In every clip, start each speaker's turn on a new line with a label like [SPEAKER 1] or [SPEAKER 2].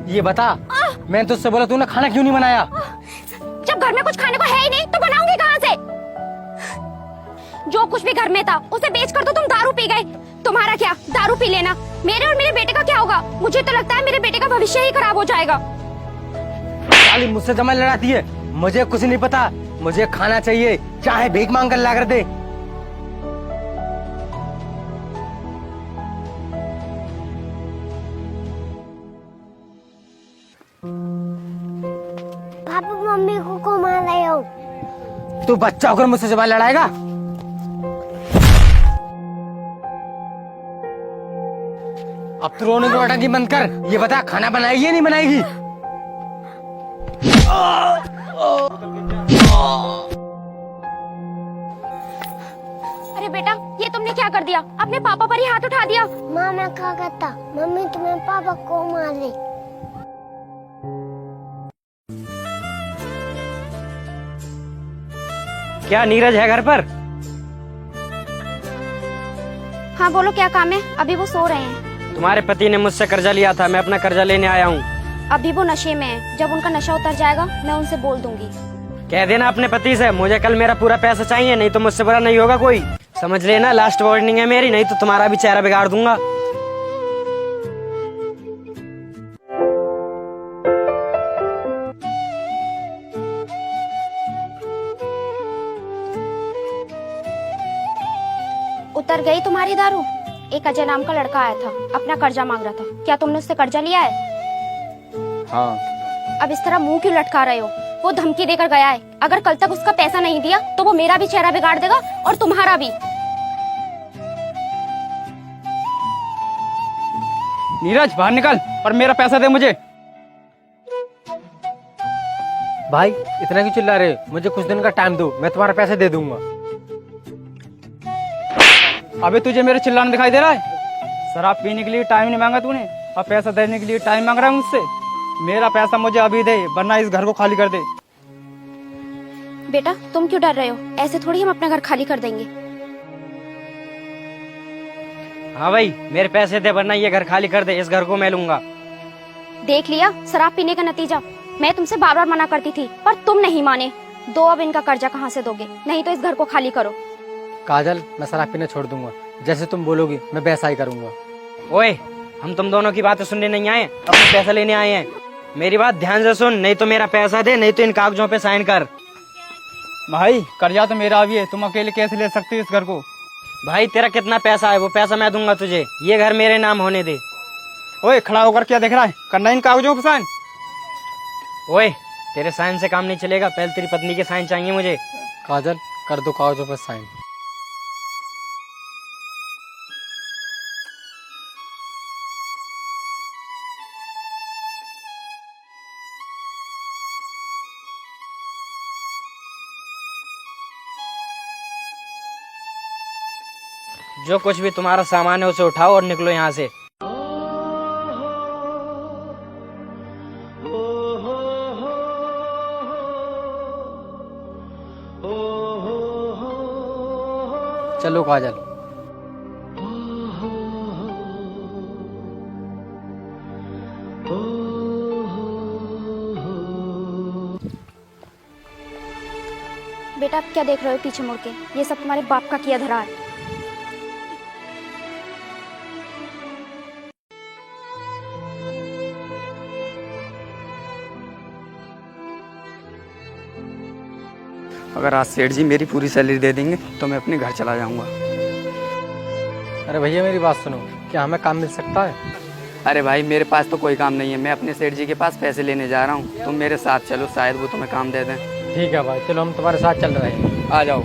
[SPEAKER 1] ये बता, मैंने तुझसे बोला तूने खाना क्यों नहीं बनाया?
[SPEAKER 2] जब घर में कुछ खाने को है ही नहीं तो बनाऊंगी कहाँ से? जो कुछ भी घर में था उसे बेचकर तो तुम दारू पी गए। तुम्हारा क्या, दारू पी लेना। मेरे और मेरे बेटे का क्या होगा? मुझे तो लगता है मेरे बेटे का भविष्य ही खराब हो जाएगा।
[SPEAKER 1] साली मुझसे जमाई लड़ाती है। मुझे कुछ नहीं पता, मुझे खाना चाहिए, चाहे भीख मांग कर ला कर दे।
[SPEAKER 3] पापा मम्मी को मार रहे हो।
[SPEAKER 1] तू बच्चा होकर मुझसे जमाई लड़ाएगा? अब तो रोने को अटकी बंद कर। ये बता, खाना बनाएगी या नहीं बनाएगी?
[SPEAKER 2] अरे बेटा, ये तुमने क्या कर दिया? अपने पापा पर ही हाथ उठा दिया।
[SPEAKER 3] माँ मैं क्या करता? मम्मी तुम्हें पापा को मार रही।
[SPEAKER 4] क्या नीरज है घर पर?
[SPEAKER 2] हाँ बोलो, क्या काम है? अभी वो सो रहे हैं।
[SPEAKER 4] तुम्हारे पति ने मुझसे कर्जा लिया था, मैं अपना कर्जा लेने आया हूँ।
[SPEAKER 2] अभी वो नशे में है, जब उनका नशा उतर जाएगा मैं उनसे बोल दूंगी।
[SPEAKER 4] कह देना अपने पति से मुझे कल मेरा पूरा पैसा चाहिए, नहीं तो मुझसे बुरा नहीं होगा कोई। समझ लेना, लास्ट वार्निंग है मेरी, नहीं तो तुम्हारा भी चेहरा बिगाड़ दूंगा।
[SPEAKER 2] उतर गई तुम्हारी दारू? एक अजय नाम का लड़का आया था, अपना कर्जा मांग रहा था। क्या तुमने उससे कर्जा लिया है?
[SPEAKER 1] हाँ।
[SPEAKER 2] अब इस तरह मुंह क्यों लटका रहे हो? वो धमकी देकर गया है, अगर कल तक उसका पैसा नहीं दिया तो वो मेरा भी चेहरा बिगाड़ देगा और तुम्हारा भी।
[SPEAKER 5] नीरज बाहर निकल और मेरा पैसा दे मुझे।
[SPEAKER 1] भाई इतना क्यों चिल्ला रहे? मुझे कुछ दिन का टाइम दो, मैं तुम्हारा पैसे दे दूंगा।
[SPEAKER 5] अबे तुझे मेरे चिल्लाना दिखाई दे रहा है? शराब पीने के लिए टाइम नहीं मांगा तूने और पैसा देने के लिए टाइम मांग रहा है मुझसे। मेरा पैसा मुझे अभी दे, वरना इस घर को खाली कर दे।
[SPEAKER 2] बेटा तुम क्यों डर रहे हो? ऐसे थोड़ी हम अपना घर खाली कर देंगे।
[SPEAKER 4] हाँ भाई, मेरे पैसे दे, वरना ये घर खाली कर दे, इस घर को मैं लूंगा।
[SPEAKER 2] देख लिया शराब पीने का नतीजा। मैं तुमसे बार बार मना करती थी पर तुम नहीं माने। दो, अब इनका कर्जा कहाँ से दोगे? नहीं तो इस घर को खाली करो।
[SPEAKER 1] काजल, मैं शराब पीना छोड़ दूंगा, जैसे तुम बोलोगी मैं वैसा ही करूंगा।
[SPEAKER 4] ओए, हम तुम दोनों की बातें सुनने नहीं आए, अपने पैसा लेने आए हैं। मेरी बात ध्यान से सुन, नहीं तो मेरा पैसा दे, नहीं तो इन कागजों पे साइन कर।
[SPEAKER 5] भाई कर्जा तो मेरा भी है, तुम अकेले कैसे ले सकते हो इस घर को?
[SPEAKER 4] भाई तेरा कितना पैसा है वो पैसा मैं दूंगा तुझे, ये घर मेरे नाम होने दे।
[SPEAKER 5] ओए खड़ा होकर क्या देख रहा है? करना इन कागजों पे साइन।
[SPEAKER 4] ओए, तेरे साइन से काम नहीं चलेगा, पहले तेरी पत्नी के साइन चाहिए मुझे।
[SPEAKER 1] काजल, कर दो कागजों पर साइन।
[SPEAKER 4] जो कुछ भी तुम्हारा सामान है उसे उठाओ और निकलो यहाँ से।
[SPEAKER 1] चलो काजल।
[SPEAKER 2] बेटा आप क्या देख रहे हो पीछे मुड़ के? ये सब तुम्हारे बाप का किया धरा है।
[SPEAKER 5] अगर आज सेठ जी मेरी पूरी सैलरी दे देंगे तो मैं अपने घर चला जाऊंगा।
[SPEAKER 1] अरे भैया मेरी बात सुनो, क्या हमें काम मिल सकता है?
[SPEAKER 5] अरे भाई मेरे पास तो कोई काम नहीं है, मैं अपने सेठ जी के पास पैसे लेने जा रहा हूँ, तुम मेरे साथ चलो, शायद वो तुम्हें काम दे दें।
[SPEAKER 1] ठीक है भाई, चलो हम तुम्हारे साथ चल रहे हैं।
[SPEAKER 5] आ जाओ।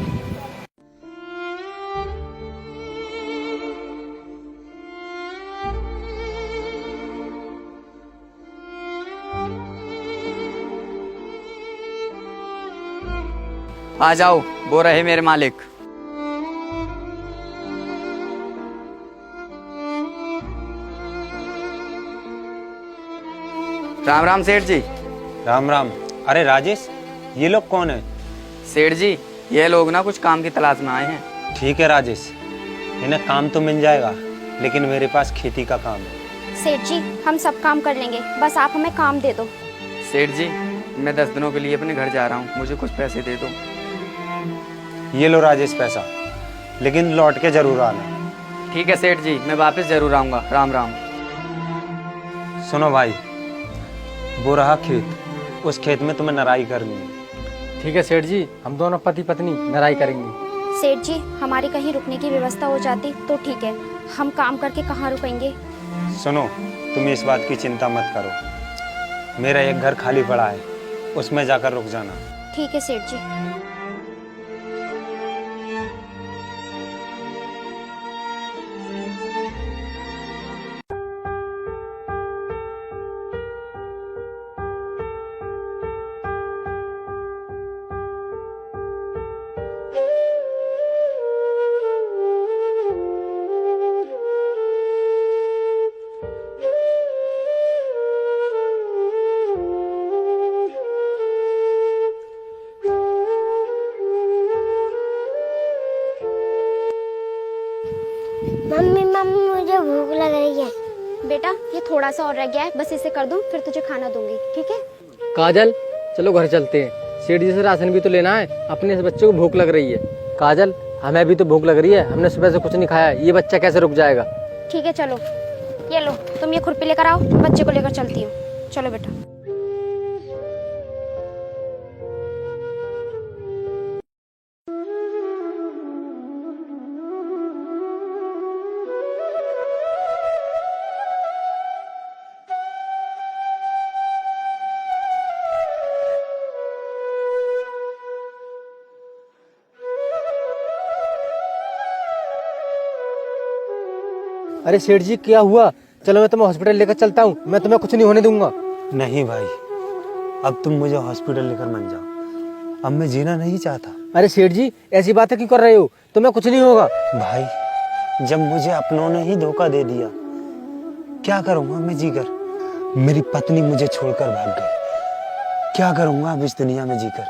[SPEAKER 5] आ जाओ, वो रहे मेरे मालिक। राम राम सेठ जी।
[SPEAKER 6] राम राम। अरे राजेश, ये लोग कौन है?
[SPEAKER 5] सेठ जी ये लोग ना कुछ काम की तलाश में आए हैं।
[SPEAKER 6] ठीक है राजेश, इन्हें काम तो मिल जाएगा, लेकिन मेरे पास खेती का काम है।
[SPEAKER 2] सेठ जी हम सब काम कर लेंगे, बस आप हमें काम दे दो।
[SPEAKER 5] सेठ जी, मैं 10 दिनों के लिए अपने घर जा रहा हूँ, मुझे कुछ पैसे दे दो।
[SPEAKER 6] ये लो राजेश पैसा, लेकिन लौट के जरूर आना।
[SPEAKER 5] ठीक है सेठ जी, मैं वापस जरूर आऊँगा। राम राम।
[SPEAKER 6] सुनो भाई, वो रहा खेत, उस खेत में तुम्हें नराई करनी है।
[SPEAKER 1] ठीक है सेठ जी, हम दोनों पति पत्नी नराई करेंगे।
[SPEAKER 2] सेठ जी हमारी कहीं रुकने की व्यवस्था हो जाती तो ठीक है, हम काम करके कहाँ रुकेंगे।
[SPEAKER 6] सुनो, तुम इस बात की चिंता मत करो, मेरा एक घर खाली पड़ा है, उसमें जाकर रुक जाना।
[SPEAKER 2] ठीक है सेठ जी।
[SPEAKER 3] मम्मी मम्मी मुझे भूख लग रही है।
[SPEAKER 2] बेटा ये थोड़ा सा और रह गया है, बस इसे कर दूं फिर तुझे खाना दूंगी, ठीक है।
[SPEAKER 1] काजल चलो घर चलते हैं, सेठ जी से राशन भी तो लेना है, अपने से बच्चे को भूख लग रही है। काजल हमें भी तो भूख लग रही है, हमने सुबह से कुछ नहीं खाया, ये बच्चा कैसे रुक जाएगा।
[SPEAKER 2] ठीक है चलो, ये लो तुम ये खुरपी लेकर आओ, बच्चे को लेकर चलती हूँ। चलो बेटा।
[SPEAKER 1] अरे सेठ जी क्या हुआ, चलो मैं तुम्हें हॉस्पिटल लेकर चलता हूँ, मैं तुम्हें कुछ नहीं होने दूंगा।
[SPEAKER 6] नहीं भाई, अब तुम मुझे हॉस्पिटल लेकर मत जाओ, अब मैं जीना नहीं चाहता।
[SPEAKER 1] अरे सेठ जी ऐसी बातें क्यों कर रहे हो, तुम्हें कुछ नहीं होगा।
[SPEAKER 6] भाई जब मुझे अपनों ने ही धोखा दे दिया, क्या करूंगा मैं जीकर। मेरी पत्नी मुझे छोड़कर भाग गई, क्या करूंगा अब इस दुनिया में जीकर,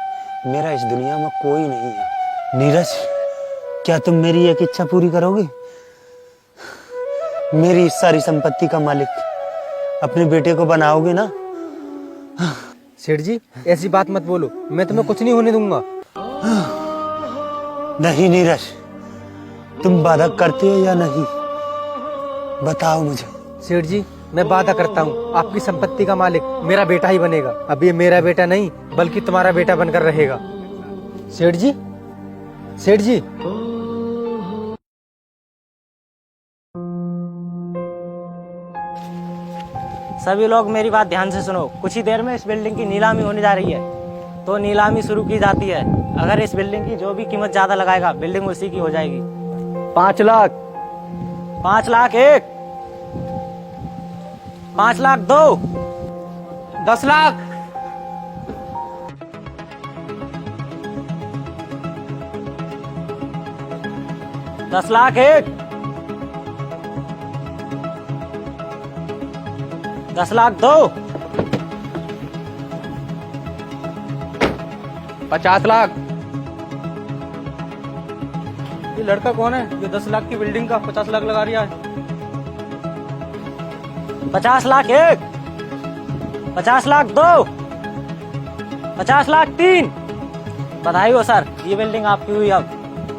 [SPEAKER 6] मेरा इस दुनिया में कोई नहीं है। नीरज, क्या तुम मेरी एक इच्छा पूरी करोगे, मेरी इस सारी संपत्ति का मालिक अपने बेटे को बनाओगे ना।
[SPEAKER 1] सेठ जी ऐसी बात मत बोलो, मैं तुम्हें कुछ नहीं होने दूंगा।
[SPEAKER 6] नहीं नीरज, तुम वादा करते हो या नहीं, बताओ मुझे।
[SPEAKER 1] सेठ जी मैं वादा करता हूँ, आपकी संपत्ति का मालिक मेरा बेटा ही बनेगा। अब ये मेरा बेटा नहीं बल्कि तुम्हारा बेटा बनकर रहेगा। सेठ जी, सेठ जी।
[SPEAKER 4] सभी लोग मेरी बात ध्यान से सुनो, कुछ ही देर में इस बिल्डिंग की नीलामी होने जा रही है, तो नीलामी शुरू की जाती है। अगर इस बिल्डिंग की जो भी कीमत ज्यादा लगाएगा, बिल्डिंग उसी की हो जाएगी।
[SPEAKER 1] 5 लाख।
[SPEAKER 4] 5 लाख 1, 5 लाख 2,
[SPEAKER 5] 10 लाख,
[SPEAKER 4] 10 लाख 1, 10 लाख 2,
[SPEAKER 5] 50 लाख। ये लड़का कौन है जो 10 लाख की बिल्डिंग का 50 लाख लगा रहा है।
[SPEAKER 4] 50 लाख 1, 50 लाख 2, 50 लाख 3। बधाई हो सर, ये बिल्डिंग आपकी हुई। अब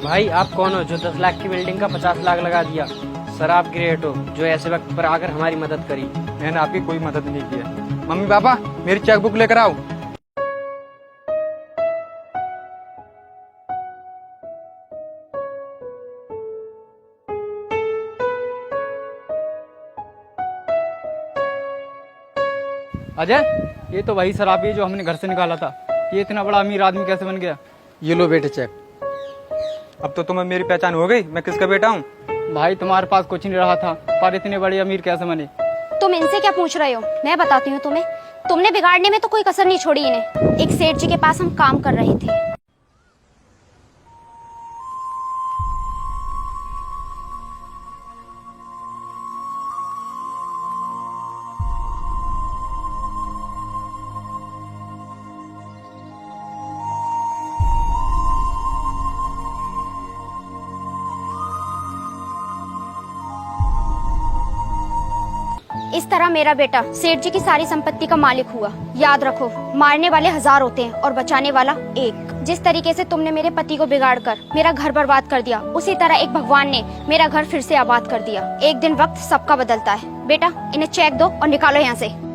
[SPEAKER 5] भाई आप कौन हो जो 10 लाख की बिल्डिंग का 50 लाख लगा दिया। सर आप ग्रेट हो जो ऐसे वक्त पर आकर हमारी मदद करी। मैंने आपकी कोई मदद नहीं की है। मम्मी पापा मेरी चेकबुक लेकर आओ। अजय, ये तो वही शराबी है जो हमने घर से निकाला था। ये इतना बड़ा अमीर आदमी कैसे बन गया।
[SPEAKER 1] ये लो बेटे चेक।
[SPEAKER 5] अब तो तुम्हें मेरी पहचान हो गई, मैं किसका बेटा हूँ। भाई तुम्हारे पास कुछ नहीं रहा था पर इतने बड़े अमीर कैसे बने।
[SPEAKER 2] तुम इनसे क्या पूछ रहे हो, मैं बताती हूँ तुम्हें। तुमने बिगाड़ने में तो कोई कसर नहीं छोड़ी इन्हें। एक सेठ जी के पास हम काम कर रहे थे। इस तरह मेरा बेटा सेठ जी की सारी संपत्ति का मालिक हुआ। याद रखो, मारने वाले 1000 होते हैं और बचाने वाला 1। जिस तरीके से तुमने मेरे पति को बिगाड़कर मेरा घर बर्बाद कर दिया, उसी तरह एक भगवान ने मेरा घर फिर से आबाद कर दिया। एक दिन वक्त सबका बदलता है। बेटा, इन्हें चेक दो और निकालो यहाँ से।